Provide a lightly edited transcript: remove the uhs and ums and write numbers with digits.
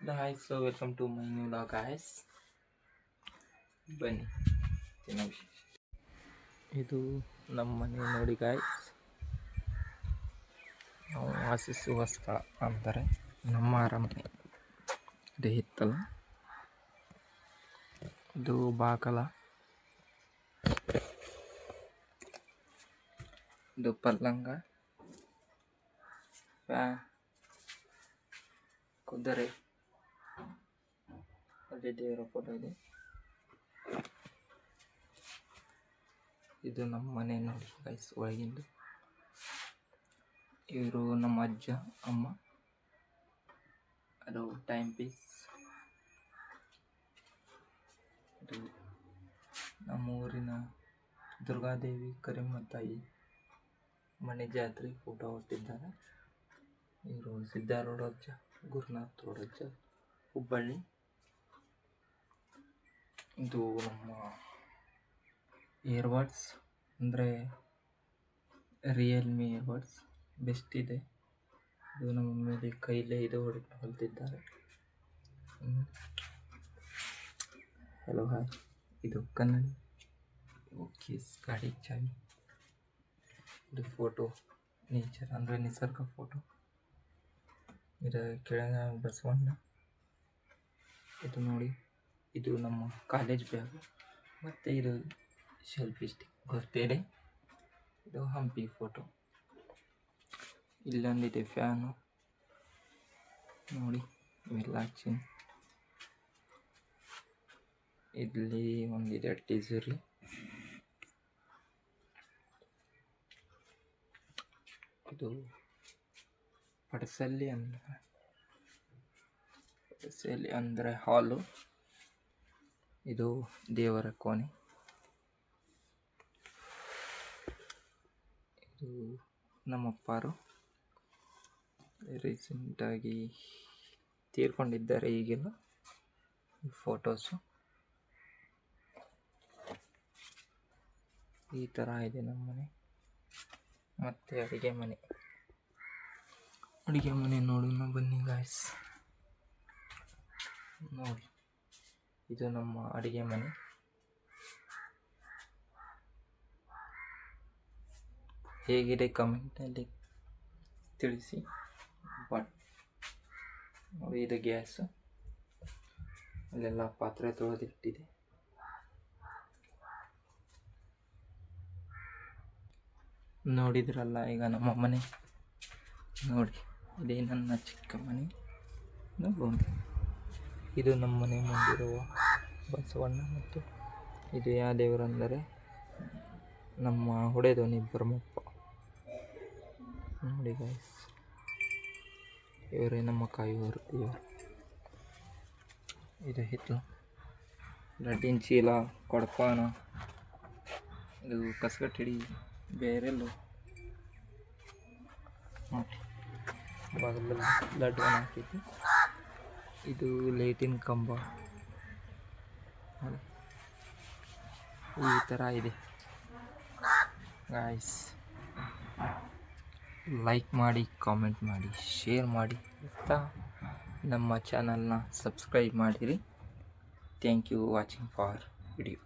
Hi, so welcome to my new vlog guys. ಬನ್ನಿ ತಿನ್ನೋ ವಿಶೇಷ ಇದು ನಮ್ಮ ಮನೆ ನೋಡಿ ಗಾಯ್ಸ್. ನಾವು ವಾಸಿಸುವ ಸ್ಥಳ ಅಂತಾರೆ ನಮ್ಮ ಅರಮನೆ. ಇದು ಹಿತ್ತಲ, ಇದು ಬಾಕಲ, ಇದು ಪಲ್ಲಂಗ, ಫ್ಯಾನ್, ಕುದುರೆ, ಅಲ್ಲಿ ದೇವರ ಫೋಟೋ ಇದೆ. ಇದು ನಮ್ಮ ಮನೆ ನೋಡಿ ಗೈಸ್ ಒಳಗಿಂದು. ಇವರು ನಮ್ಮ ಅಜ್ಜ ಅಮ್ಮ. ಅದು ಟೈಮ್ ಪೀಸ್. ಇದು ನಮ್ಮ ಊರಿನ ದುರ್ಗಾದೇವಿ ಕರಿಯಮ್ಮ ತಾಯಿ ಮನೆ ಜಾತ್ರೆ ಫೋಟೋ ಹೊಟ್ಟಿದ್ದಾರೆ. ಇವರು ಸಿದ್ದಾರೂಢ ಅಜ್ಜ, ಗುರುನಾಥ್ ರೋಡ್ ಅಜ್ಜ, ಹುಬ್ಬಳ್ಳಿ. ಇದು ನಮ್ಮ ಇಯರ್ಬಡ್ಸ್ ಅಂದರೆ ರಿಯಲ್ಮಿ ಇಯರ್ಬಡ್ಸ್ ಬೆಸ್ಟ್ ಇದೆ. ಇದು ನಮ್ಮ ಮೇಲೆ ಕೈಲೇ ಇದು ಹೊಲ್ತಿದ್ದಾರೆ. Hello hi. ಇದು ಕನ್ನಡಿ. ಓಕೆ, ಗಾಡಿ ಚಾವಿ. ಇದು ಫೋಟೋ ನೇಚರ್ ಅಂದರೆ ನಿಸರ್ಗ ಫೋಟೋ. ಇದು ಕೆಳಗೆ ಬಸವಣ್ಣ. ಇದು ನೋಡಿ, ಇದು ನಮ್ಮ ಕಾಲೇಜ್ ಬ್ಯಾಗು. ಮತ್ತು ಇದು ಸೆಲ್ಫಿ ಸ್ಟಿಕ್ ಬರ್ತೇನೆ. ಇದು ಹಂಪಿ ಫೋಟೋ. ಇಲ್ಲೊಂದಿದೆ ಫ್ಯಾನು ನೋಡಿ, ಮಿಲಾಚಿನ್. ಇಲ್ಲಿ ಒಂದಿದೆ ಟೀಸರಿ. ಇದು ಪಡಸಲ್ಲಿ ಅಂದರೆ ಹಾಲು. ಇದು ದೇವರ ಕೋಣೆ. ಇದು ನಮ್ಮಪ್ಪರು ರೀಸೆಂಟಾಗಿ ತೀರ್ಕೊಂಡಿದ್ದಾರೆ. ಈಗೆಲ್ಲ ಫೋಟೋಸು ಈ ಥರ ಇದೆ ನಮ್ಮ ಮನೆ. ಮತ್ತು ಅಡುಗೆ ಮನೆ ನೋಡೋಣ ಬನ್ನಿ ಗಾಯ್ಸ್. ನೋಡಿ, ಇದು ನಮ್ಮ ಅಡುಗೆ ಮನೆ. ಹೇಗಿದೆ ಕಮೆಂಟಲ್ಲಿ ತಿಳಿಸಿ. ಬಟ್ ನೋಡಿ, ಇದು ಗ್ಯಾಸು. ಅಲ್ಲೆಲ್ಲ ಪಾತ್ರೆ ತೊಳೆದಿಟ್ಟಿದೆ. ನೋಡಿದ್ರಲ್ಲ ಈಗ ನಮ್ಮ ಮನೆ ನೋಡಿ. ಇದೇ ನನ್ನ ಚಿಕ್ಕ ಮನೆ. ಇದು ನಮ್ಮ ಮನೆ ಮುಂದಿರುವ ಬಸವಣ್ಣ. ಮತ್ತು ಇದು ಯಾವ ದೇವರಂದರೆ ನಮ್ಮ ಹೊಡೆದವನಿ ಬ್ರಹ್ಮಪ್ಪ. ನೋಡಿ ಗಾಯ್ಸ್, ಇವರೇ ನಮ್ಮ ಕಾಯುವರು ದೇವರು. ಇದು ಹಿತ್ತಲು, ಲಡ್ಡಿನ ಚೀಲ, ಕೊಡಪಾನ, ಇದು ಕಸಗಟ್ಟಿಡಿ, ಬೇರೆಲ್ಲೂ ನೋಡಿ ಬಾಗಿಲಲ್ಲಿ ಲಡ್ಡುವನ್ನು ಹಾಕಿದ್ದು. ಇದು ಲೈಟಿನ ಕಂಬ. ಈ ಥರ ಇದೆ ಗಾಯ್ಸ್. ಲೈಕ್ ಮಾಡಿ, ಕಾಮೆಂಟ್ ಮಾಡಿ, ಶೇರ್ ಮಾಡಿ, ಮತ್ತು ನಮ್ಮ ಚಾನಲ್ನ ಸಬ್ಸ್ಕ್ರೈಬ್ ಮಾಡಿರಿ. Thank you watching for video.